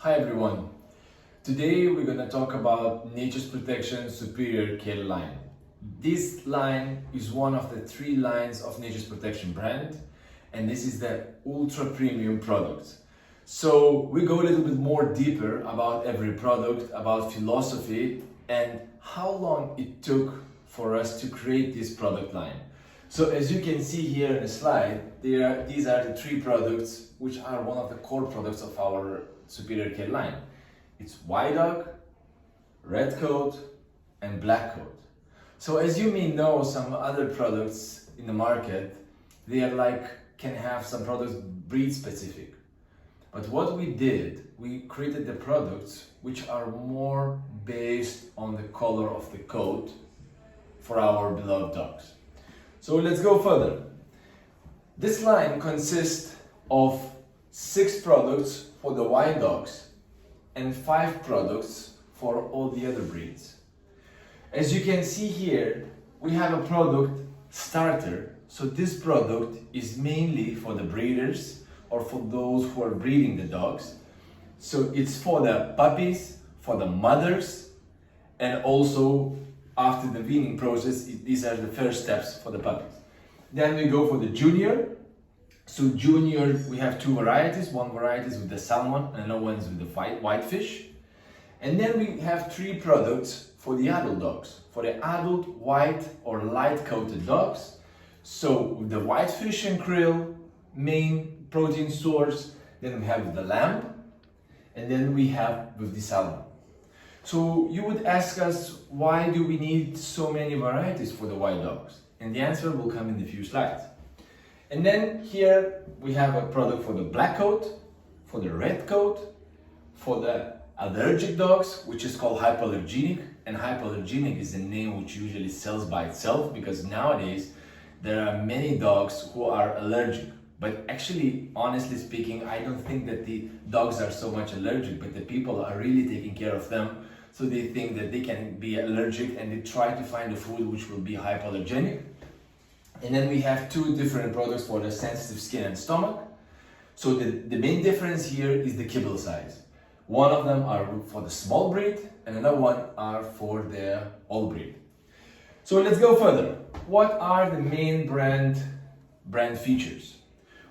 Hi everyone. Today we're going to talk about Nature's Protection Superior Care line. This line is one of the three lines of Nature's Protection brand, and this is the ultra premium product. So we go a little bit more deeper about every product, about philosophy, and how long it took for us to create this product line. So as you can see here in the slide, these are the three products which are one of the core products of our Superior Care line. It's white dog, red coat, and black coat. So as you may know, some other products in the market, they are can have some products breed specific. But what we did, we created the products which are more based on the color of the coat for our beloved dogs. So let's go further. This line consists of 6 products for the white dogs and 5 products for all the other breeds. As you can see here, we have a product starter. So this product is mainly for the breeders or for those who are breeding the dogs. So it's for the puppies, for the mothers, and also after the weaning process, these are the first steps for the puppies. Then we go for the junior. So junior, we have 2 varieties. One variety is with the salmon and another one is with the whitefish. And then we have 3 products for the adult dogs. For the adult white or light coated dogs. So with the whitefish and krill, main protein source. Then we have the lamb. And then we have with the salmon. So you would ask us, why do we need so many varieties for the white dogs? And the answer will come in a few slides. And then here we have a product for the black coat, for the red coat, for the allergic dogs, which is called hypoallergenic. And hypoallergenic is a name which usually sells by itself because nowadays there are many dogs who are allergic. But actually, honestly speaking, I don't think that the dogs are so much allergic, but the people are really taking care of them. So they think that they can be allergic and they try to find a food which will be hypoallergenic. And then we have 2 different products for the sensitive skin and stomach. So the main difference here is the kibble size. One of them are for the small breed and another one are for the all breed. So let's go further. What are the main brand features?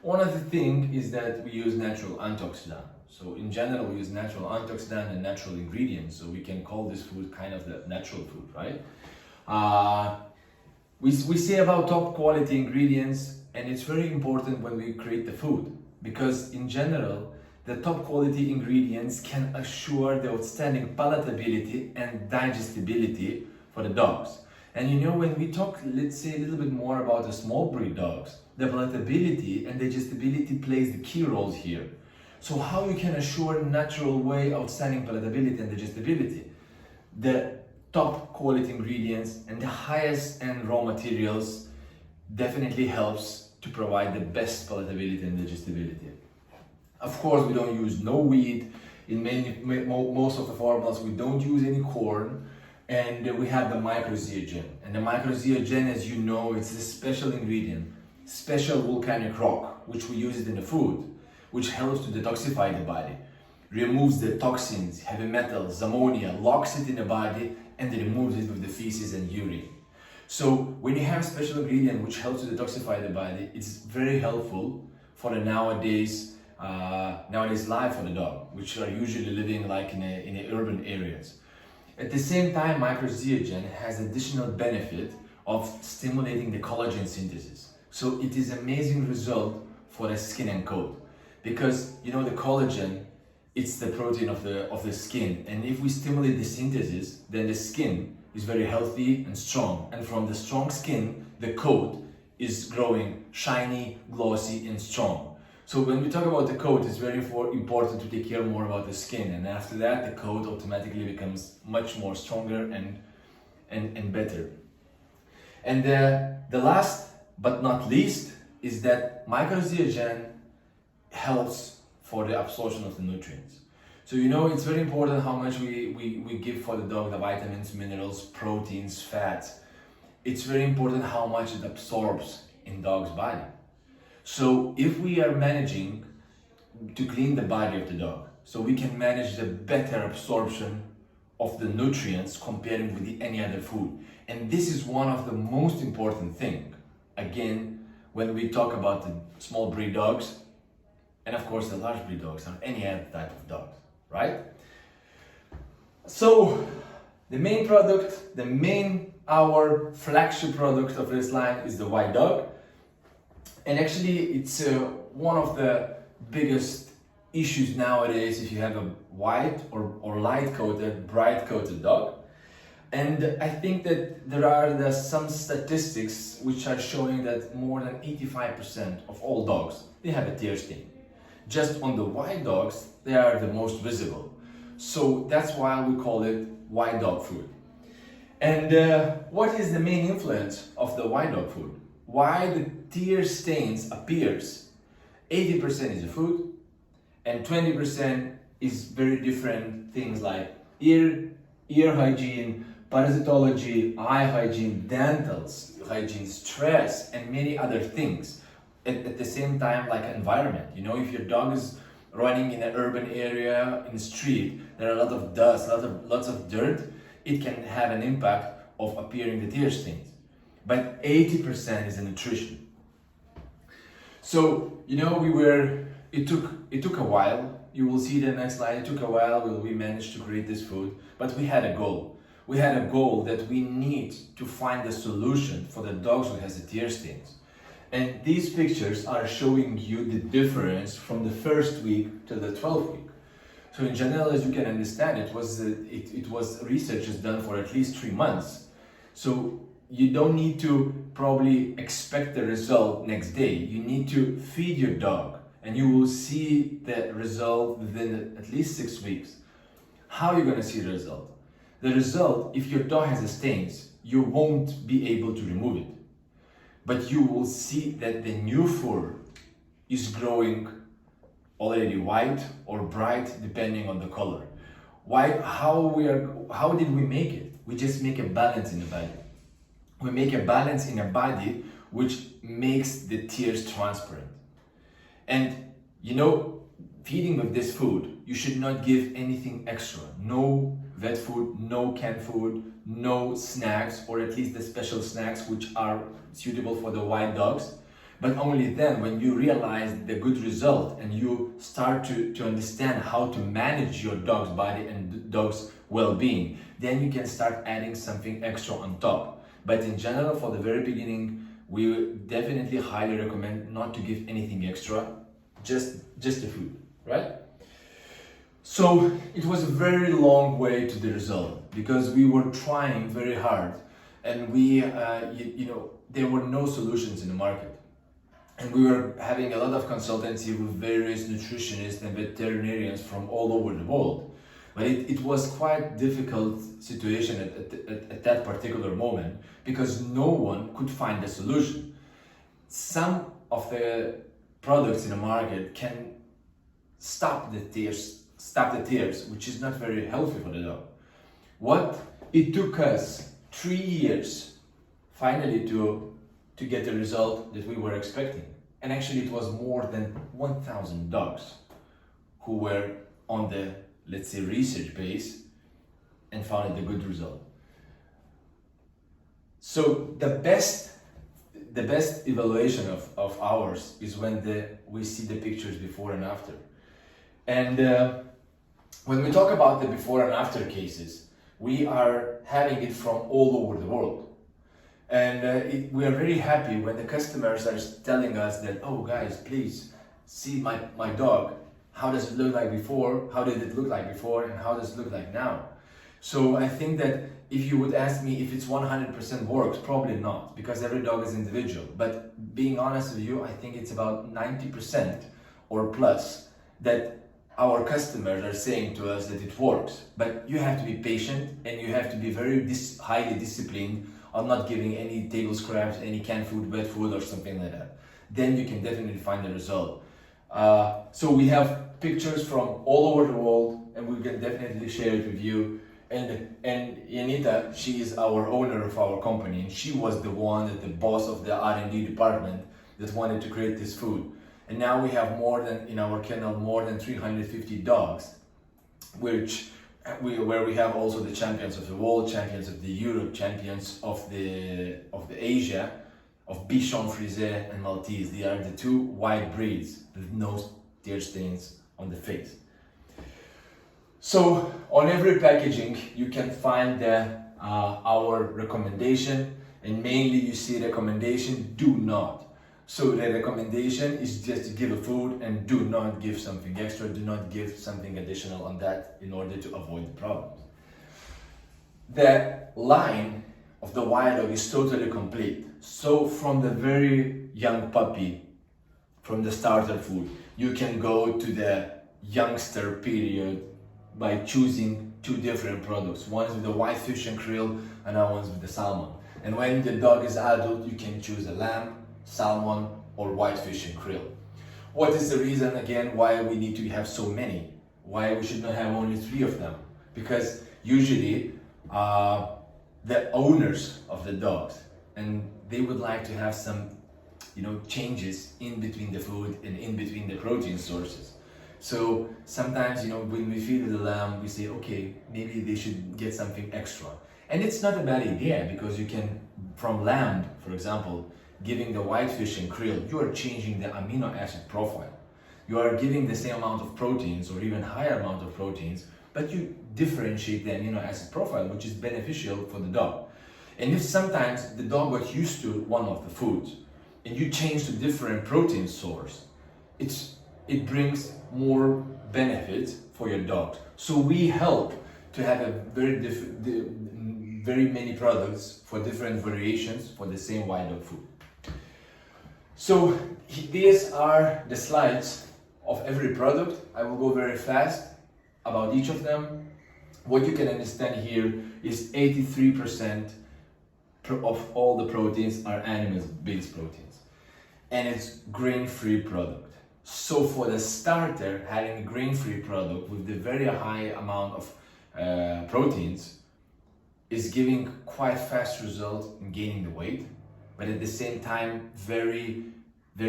One of the things is that we use natural antioxidant. So in general, we use natural antioxidant and natural ingredients. So we can call this food kind of the natural food, right? We say about top quality ingredients, and it's very important when we create the food because in general, the top quality ingredients can assure the outstanding palatability and digestibility for the dogs. And you know, when we talk, let's say a little bit more about the small breed dogs, the palatability and digestibility plays the key roles here. So how you can assure natural way outstanding palatability and digestibility? The top quality ingredients and the highest end raw materials definitely helps to provide the best palatability and digestibility. Of course, we don't use no wheat. In most of the formulas, we don't use any corn. And we have the microzeogen. And the microzeogen, as you know, it's a special ingredient, special volcanic rock, which we use it in the food, which helps to detoxify the body, removes the toxins, heavy metals, ammonia, locks it in the body, and then removes it with the feces and urine. So when you have a special ingredient which helps to detoxify the body, it's very helpful for the nowadays life for the dog, which are usually living in the urban areas. At the same time, microzeogen has additional benefit of stimulating the collagen synthesis. So it is amazing result for the skin and coat. Because you know the collagen, it's the protein of the skin. And if we stimulate the synthesis, then the skin is very healthy and strong. And from the strong skin, the coat is growing shiny, glossy, and strong. So when we talk about the coat, it's very important to take care more about the skin. And after that, the coat automatically becomes much more stronger and better. And the last but not least is that microzeogen helps for the absorption of the nutrients. So you know, it's very important how much we give for the dog, the vitamins, minerals, proteins, fats. It's very important how much it absorbs in dog's body. So if we are managing to clean the body of the dog, so we can manage the better absorption of the nutrients comparing with any other food. And this is one of the most important thing, again, when we talk about the small breed dogs, and of course the large breed dogs, or any other type of dogs, right? So the main product, our flagship product of this line is the white dog. And actually it's one of the biggest issues nowadays if you have a white or light coated, bright coated dog. And I think that there are some statistics which are showing that more than 85% of all dogs, they have a tear stain. Just on the white dogs, they are the most visible. So that's why we call it white dog food. And what is the main influence of the white dog food? Why the tear stains appears? 80% is the food, and 20% is very different things like ear hygiene, parasitology, eye hygiene, dental hygiene, stress, and many other things. At the same time, like environment. You know, if your dog is running in an urban area, in the street, there are a lot of dust, lots of dirt, it can have an impact of appearing the tear stains. But 80% is the nutrition. So, you know, it took a while. You will see the next slide. It took a while when we managed to create this food, but we had a goal. We had a goal that we need to find a solution for the dogs who has the tear stains. And these pictures are showing you the difference from the first week to the 12th week. So in general, as you can understand, it was research is done for at least 3 months. So you don't need to probably expect the result next day. You need to feed your dog and you will see the result within at least 6 weeks. How are you going to see the result? The result, if your dog has the stains, you won't be able to remove it. But you will see that the new fur is growing already white or bright depending on the color. How did we make it? We just make a balance in the body. We make a balance in a body which makes the tears transparent. And you know, feeding with this food, you should not give anything extra. No vet food, no canned food, no snacks, or at least the special snacks which are suitable for the white dogs. But only then, when you realize the good result and you start to understand how to manage your dog's body and dog's well-being, then you can start adding something extra on top. But in general, for the very beginning, we definitely highly recommend not to give anything extra, just the food, right? So it was a very long way to the result because we were trying very hard, and there were no solutions in the market. And we were having a lot of consultancy with various nutritionists and veterinarians from all over the world. But it was quite difficult situation at that particular moment because no one could find a solution. Some of the products in the market can stop the tears, which is not very healthy for the dog. It took us 3 years finally to get the result that we were expecting. And actually it was more than 1,000 dogs who were on the, let's say, research base and found it a good result. So the best evaluation of ours is when we see the pictures before and after. And when we talk about the before and after cases, we are having it from all over the world. And we are very happy when the customers are telling us that, oh guys, please see my dog. How does it look like before? How did it look like before? And how does it look like now? So I think that if you would ask me if it's 100% works, probably not, because every dog is individual. But being honest with you, I think it's about 90% or plus that our customers are saying to us that it works. But you have to be patient and you have to be very highly disciplined on not giving any table scraps, any canned food, wet food, or something like that. Then you can definitely find the result. So we have pictures from all over the world, and we can definitely share it with you. And Yanita, she is our owner of our company, and she was the boss of the R&D department that wanted to create this food. And now we have in our kennel more than 350 dogs, where we have also the champions of the world, champions of the Europe, champions of the Asia, of Bichon Frise and Maltese. They are the two white breeds with no tear stains on the face. So on every packaging you can find our recommendation, and mainly you see recommendation: do not. So the recommendation is just to give a food and do not give something extra, do not give something additional on that in order to avoid the problems. The line of the wild dog is totally complete. So from the very young puppy, from the starter food, you can go to the youngster period by choosing two different products. One's with the whitefish and krill, and another one's with the salmon. And when the dog is adult, you can choose a lamb, salmon, or whitefish and krill. What is the reason again why we need to have so many? Why we should not have only 3 of them? Because usually the owners of the dogs, and they would like to have some changes in between the food and in between the protein sources. So sometimes when we feed the lamb, we say, okay, maybe they should get something extra. And it's not a bad idea, because you can, from lamb, for example, giving the whitefish and krill, you are changing the amino acid profile. You are giving the same amount of proteins or even higher amount of proteins, but you differentiate the amino acid profile, which is beneficial for the dog. And if sometimes the dog got used to one of the foods and you change to different protein source, it brings more benefits for your dog. So we help to have a very many products for different variations for the same wild dog food. So these are the slides of every product. I will go very fast about each of them. What you can understand here is 83% of all the proteins are animal-based proteins, and it's grain-free product. So for the starter, having a grain-free product with the very high amount of proteins is giving quite fast results in gaining the weight, but at the same time, very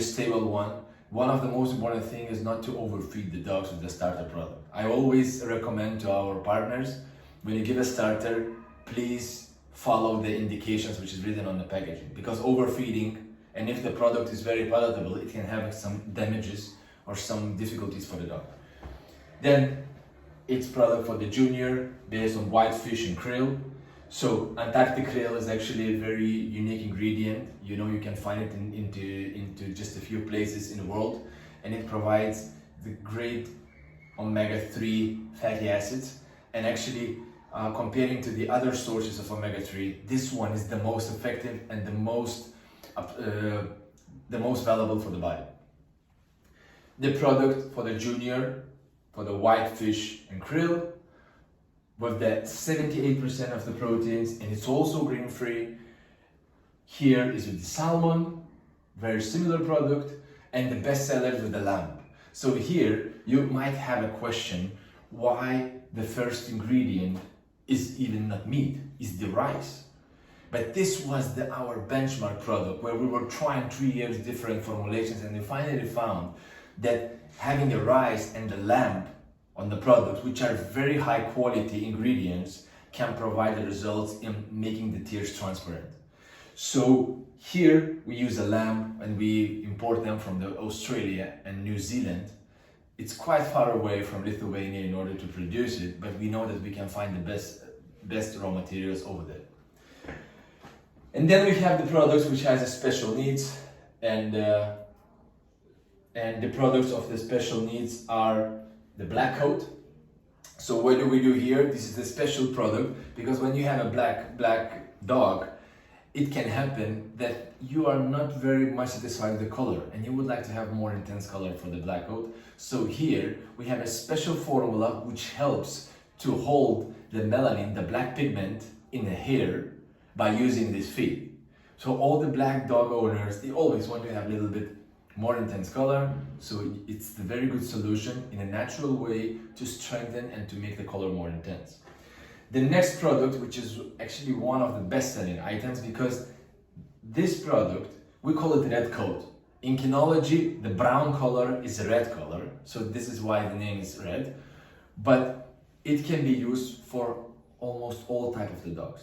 stable one. One of the most important things is not to overfeed the dogs with the starter product. I always recommend to our partners, when you give a starter, please follow the indications which is written on the packaging, because overfeeding, and if the product is very palatable, it can have some damages or some difficulties for the dog. Then it's product for the junior based on whitefish and krill. So Antarctic krill is actually a very unique ingredient. You can find it into just a few places in the world, and it provides the great omega-3 fatty acids. And actually, comparing to the other sources of omega-3, this one is the most effective and the most valuable for the body. The product for the junior, for the whitefish and krill, with the 78% of the proteins, and it's also grain-free. Here is with the salmon, very similar product, and the best seller with the lamb. So here you might have a question, why the first ingredient is even not meat, is the rice. But this was our benchmark product, where we were trying 3 years different formulations, and we finally found that having the rice and the lamb on the product, which are very high quality ingredients, can provide the results in making the tears transparent. So here we use a lamb, and we import them from Australia and New Zealand. It's quite far away from Lithuania in order to produce it, but we know that we can find the best raw materials over there. And then we have the products which has a special needs, and the products of the special needs are the black coat. So what do we do here? This is the special product, because when you have a black dog, it can happen that you are not very much satisfied with the color, and you would like to have more intense color for the black coat. So here we have a special formula which helps to hold the melanin, the black pigment, in the hair by using this feed. So all the black dog owners, they always want to have a little bit more intense color, so it's the very good solution in a natural way to strengthen and to make the color more intense. The next product, which is actually one of the best selling items, because this product, we call it red coat, In kinology, the brown color is a red color, so this is why the name is red, but it can be used for almost all types of the dogs.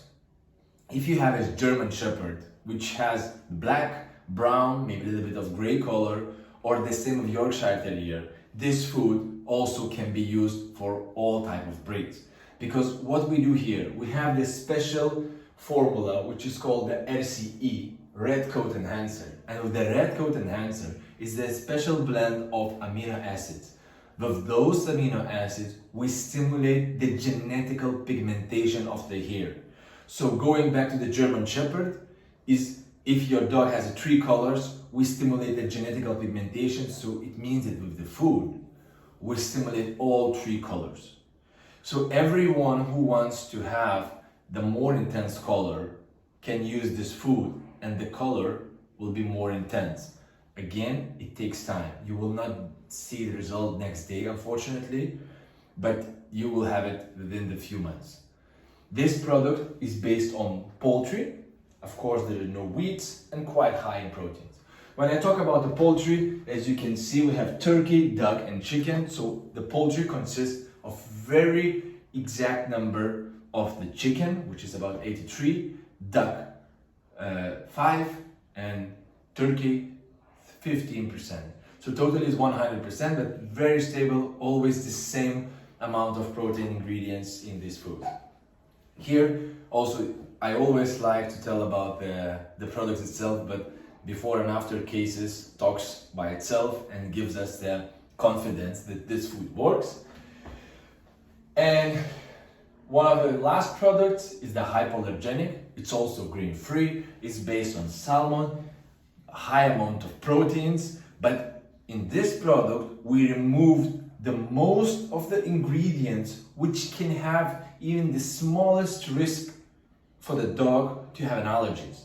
If you have a German Shepherd, which has black, brown, maybe a little bit of gray color, or the same of Yorkshire Terrier, this food also can be used for all types of breeds. Because what we do here, we have this special formula which is called the RCE, Red Coat Enhancer. And with the Red Coat Enhancer is a special blend of amino acids. With those amino acids, we stimulate the genetical pigmentation of the hair. So going back to the German Shepherd, is if your dog has 3 colors, we stimulate the genetical pigmentation, so it means that with the food, we stimulate all 3 colors. So everyone who wants to have the more intense color can use this food and the color will be more intense. Again, it takes time. You will not see the result next day, unfortunately, but you will have it within the few months. This product is based on poultry. Of course, there are no wheats and quite high in proteins. When I talk about the poultry, as you can see, we have turkey, duck, and chicken. So the poultry consists of very exact number of the chicken, which is about 83, duck 5, and turkey 15%. So total is 100%, but very stable, always the same amount of protein ingredients in this food. Here also, I always like to tell about the product itself, but before and after cases talks by itself and gives us the confidence that this food works. And one of the last products is the Hypoallergenic. It's also grain-free. It's based on salmon, high amount of proteins, but in this product we removed the most of the ingredients which can have even the smallest risk for the dog to have an allergies.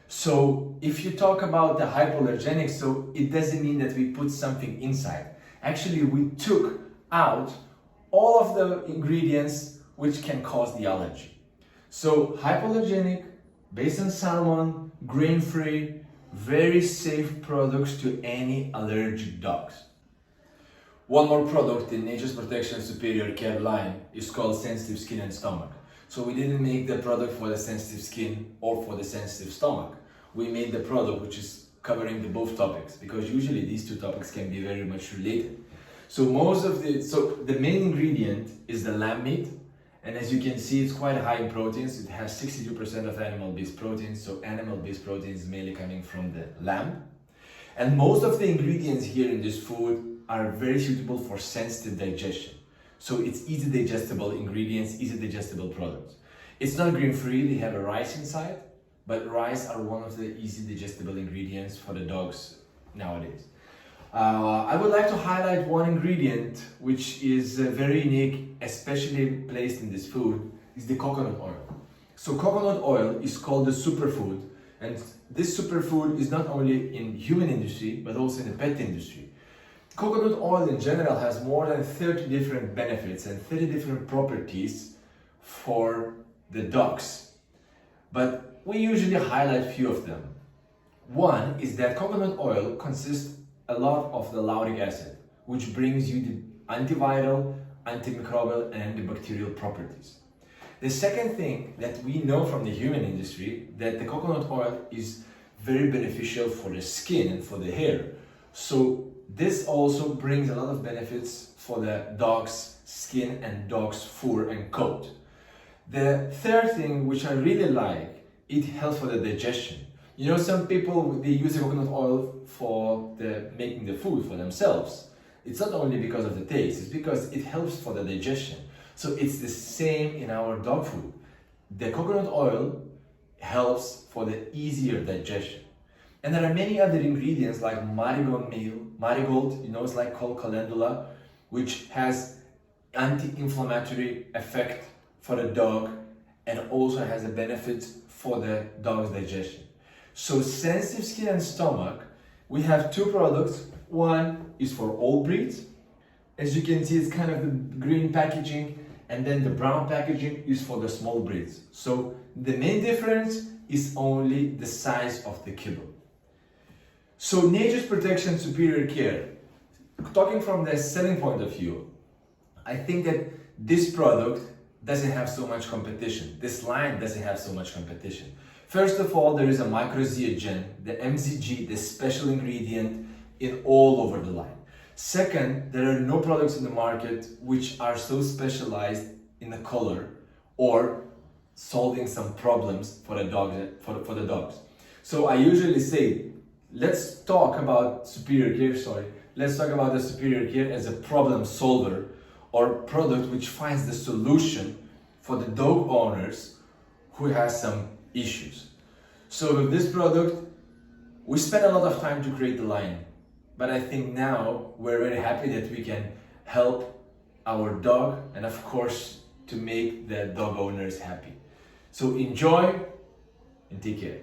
So if you talk about the hypoallergenic, so it doesn't mean that we put something inside. Actually, we took out all of the ingredients which can cause the allergy. So hypoallergenic, based on salmon, grain-free, very safe products to any allergic dogs. One more product in Nature's Protection Superior Care line is called sensitive skin and stomach. So we didn't make the product for the sensitive skin or for the sensitive stomach. We made the product which is covering the both topics, because usually these two topics can be very much related. So the main ingredient is the lamb meat, and as you can see, it's quite high in proteins. It has 62% of animal-based proteins, so animal-based proteins is mainly coming from the lamb. And most of the ingredients here in this food are very suitable for sensitive digestion. So it's easy digestible ingredients, easy digestible products. It's not grain-free, they have a rice inside, but rice are one of the easy digestible ingredients for the dogs nowadays. I would like to highlight one ingredient which is very unique, especially placed in this food, is the coconut oil. So coconut oil is called the superfood, and this superfood is not only in human industry but also in the pet industry. Coconut oil in general has more than 30 different benefits and 30 different properties for the dogs, but we usually highlight few of them. One is that coconut oil consists a lot of the lauric acid, which brings you the antiviral, antimicrobial, and antibacterial properties. The second thing that we know from the human industry, that the coconut oil is very beneficial for the skin and for the hair. So this also brings a lot of benefits for the dog's skin and dog's fur and coat. The third thing which I really like, it helps for the digestion. You know, some people, they use the coconut oil for making the food for themselves. It's not only because of the taste, it's because it helps for the digestion. So it's the same in our dog food. The coconut oil helps for the easier digestion. And there are many other ingredients like marigold meal, marigold, you know, it's like called calendula, which has anti-inflammatory effect for the dog and also has a benefit for the dog's digestion. So sensitive skin and stomach, we have two products. One is for all breeds. As you can see, it's kind of the green packaging, and then the brown packaging is for the small breeds. So the main difference is only the size of the kibble. So Nature's Protection Superior Care, talking from the selling point of view, I think that this product doesn't have so much competition. This line doesn't have so much competition. First of all, there is a microzeogen, the MZG, the special ingredient in all over the line. Second, there are no products in the market which are so specialized in the color or solving some problems for the dogs. So I usually say, let's talk about superior care, let's talk about the superior care as a problem solver or product which finds the solution for the dog owners who has some issues. So with this product, we spent a lot of time to create the line, but I think now we're very happy that we can help our dog and of course to make the dog owners happy. So enjoy and take care.